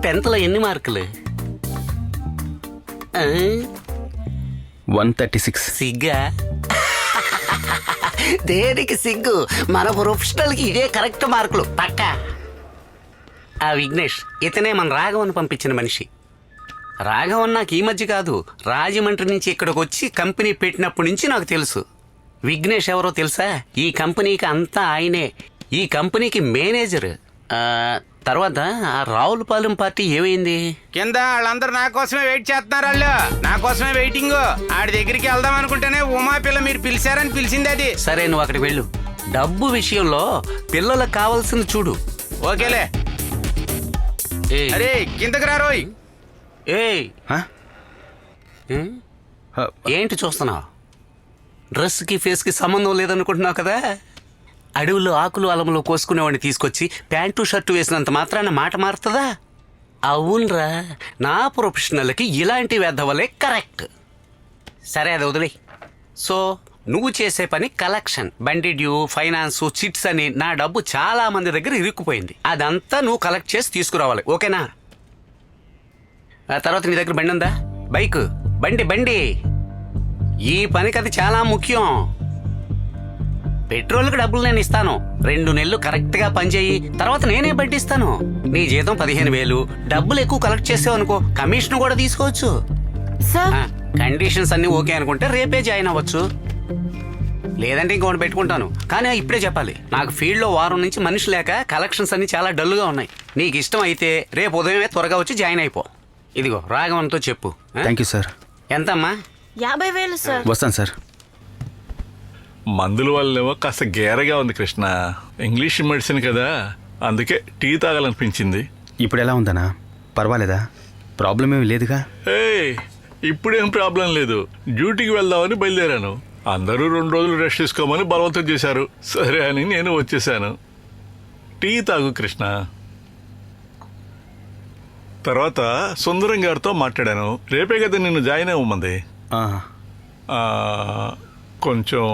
10th లో ఎన్ని మార్కులు? 136. సిగ్గా? దేనికి సిగ్గు? మన ప్రొఫెషనల్కి ఇదే కరెక్ట్ మార్కులు పక్క. ఆ విఘ్నేష్ ఇతనే మన రాఘవన్ పంపించిన మనిషి. రాఘవన్ నాకు ఈ మధ్య కాదు, రాజమండ్రి నుంచి ఇక్కడికి వచ్చి కంపెనీ పెట్టినప్పటి నుంచి నాకు తెలుసు. విఘ్నేష్ ఎవరో తెలుసా? ఈ కంపెనీకి అంతా ఆయనే, ఈ కంపెనీకి మేనేజర్. తర్వాత ఆ రావులపాలెం పార్టీ ఏమైంది? కింద వాళ్ళందరూ నా కోసమే వెయిట్ చేస్తున్నారు. వాళ్ళు నా కోసమే వెయిటింగ్. ఆడి దగ్గరికి వెళ్దాం అనుకుంటేనే ఉమా పిల్ల మీరు పిలిచారని పిలిచింది అది. సరే నువ్వు అక్కడికి వెళ్ళు. డబ్బు విషయంలో పిల్లలకు కావాల్సింది చూడు. ఓకేలే. అరే కిందకి రా రోయ్. ఏంటి చూస్తున్నావు? డ్రెస్కి ఫేస్కి సంబంధం లేదనుకుంటున్నావు కదా. అడవుల్లో ఆకులు అలములు కోసుకునేవాడిని తీసుకొచ్చి ప్యాంటు షర్టు వేసినంత మాత్రాన మాట మారుతుందా? అవునరా, నా ప్రొఫెషనల్కి ఇలాంటి వెధవలే కరెక్ట్. సరే అది వదిలే. సో నువ్వు చేసే పని కలెక్షన్, బండి డ్యూ, ఫైనాన్స్, చిట్స్ అని నా డబ్బు చాలా మంది దగ్గర ఇరుక్కుపోయింది. అదంతా నువ్వు కలెక్ట్ చేసి తీసుకురావాలి, ఓకేనా? ఆ తర్వాత నీ దగ్గర బండి ఉందా? బైక్, బండి. ఈ పనికి అది చాలా ముఖ్యం. పెట్రోల్కి డబ్బులు నేను ఇస్తాను. 2 నెలలు కరెక్ట్గా పనిచేయి, తర్వాత నేనే బండి ఇస్తాను. నీ జీతం 15,000. డబ్బులు ఎక్కువ కలెక్ట్ చేసావు అనుకో, కమిషన్ కూడా తీసుకోవచ్చు. కండిషన్స్ అన్ని ఓకే అనుకుంటే రేపే జాయిన్ అవ్వచ్చు, లేదంటే ఇంకోటి పెట్టుకుంటాను. కానీ ఇప్పుడే చెప్పాలి, నాకు ఫీల్డ్లో వారం నుంచి మనిషి లేక కలెక్షన్స్ అన్ని చాలా డల్గా ఉన్నాయి. నీకు ఇష్టం అయితే రేపు ఉదయమే త్వరగా వచ్చి జాయిన్ అయిపో. ఇదిగో రాఘవన్తో చెప్పు. Thank you sir. ఎంతమ్మా? 50,000 సార్. వస్తాను సార్. మందుల వల్లేమో కాస్త గేరగా ఉంది కృష్ణ. ఇంగ్లీష్ మెడిసిన్ కదా, అందుకే టీ తాగాలనిపించింది. ఇప్పుడు ఎలా ఉందనా? పర్వాలేదా? ప్రాబ్లం ఏమి లేదుగా? ఇప్పుడేం ప్రాబ్లం లేదు. డ్యూటీకి వెళ్దామని బయలుదేరాను. అందరూ 2 రోజులు రెస్ట్ తీసుకోమని బలవంతం చేశారు. సరే అని నేను వచ్చేసాను. టీ తాగు కృష్ణ. తర్వాత సుందరం గారితో మాట్లాడాను. రేపే కదా నిన్ను జాయిన్ అవ్వమంది. కొంచెం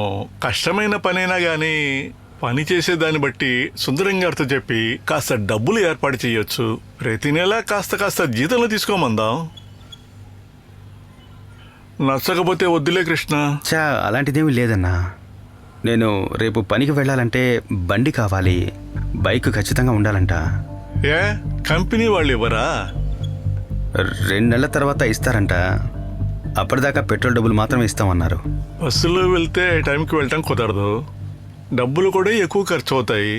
కష్టమైన పనైనా కానీ పని చేసేదాన్ని బట్టి సుందరం గారితో చెప్పి కాస్త డబ్బులు ఏర్పాటు చేయొచ్చు. ప్రతి నెల కాస్త జీతంలో తీసుకోమందాం. నచ్చకపోతే వద్దులే కృష్ణ. అలాంటిదేమీ లేదన్నా. నేను రేపు పనికి వెళ్ళాలంటే బండి కావాలి, బైక్ ఖచ్చితంగా ఉండాలంట. కంపెనీ వాళ్ళు ఇవ్వరా? 2 నెలల తర్వాత ఇస్తారంట. అప్పటిదాకా పెట్రోల్ డబ్బులు మాత్రమే ఇస్తామన్నారు. బస్సులో వెళ్తే టైంకి వెళ్ళటం కుదరదు, డబ్బులు కూడా ఎక్కువ ఖర్చు అవుతాయి.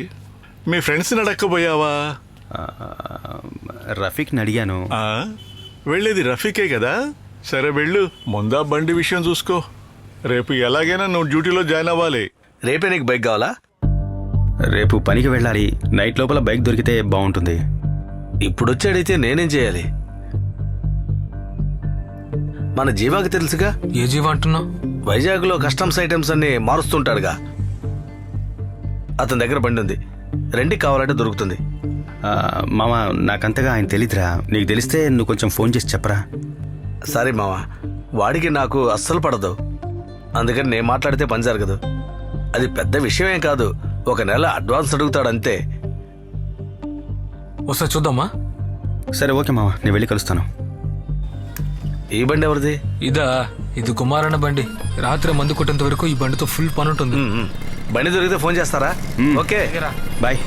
మీ ఫ్రెండ్స్ని అడగకపోయావా? రఫీక్ని అడిగాను. వెళ్ళేది రఫీకే కదా. సరే వెళ్ళు, ముందా బండి విషయం చూసుకో. రేపు ఎలాగైనా నువ్వు డ్యూటీలో జాయిన్ అవ్వాలి. రేపే నీకు బైక్ కావాలా? రేపు పనికి వెళ్ళాలి. నైట్ లోపల బైక్ దొరికితే బాగుంటుంది. ఇప్పుడు వచ్చి అడిగితే నేనేం చేయాలి? మన జీవాకి తెలుసుగా. ఏ జీవా అంటున్నావు? వైజాగ్లో కస్టమ్స్ ఐటమ్స్ అన్ని మారుస్తుంటాడుగా. అతని దగ్గర బండి ఉంది, రెండి కావాలంటే దొరుకుతుంది. మామ, నాకంతగా ఆయన తెలీదురా. నీకు తెలిస్తే నువ్వు కొంచెం ఫోన్ చేసి చెప్పరా. సరే మామ, వాడికి నాకు అస్సలు పడదు, అందుకని నేను మాట్లాడితే పని జరగదు. అది పెద్ద విషయమేం కాదు, 1 నెల అడ్వాన్స్ అడుగుతాడు అంతే. ఒకసారి చూద్దామా? సరే ఓకే మామ, నేను వెళ్ళి కలుస్తాను. ఈ బండి ఎవరిది? ఇది కుమారన్న బండి. రాత్రి మందు కొట్టేంత వరకు ఈ బండితో ఫుల్ పని ఉంటుంది. బండి దొరికితే ఫోన్ చేస్తారా? Okay, bye.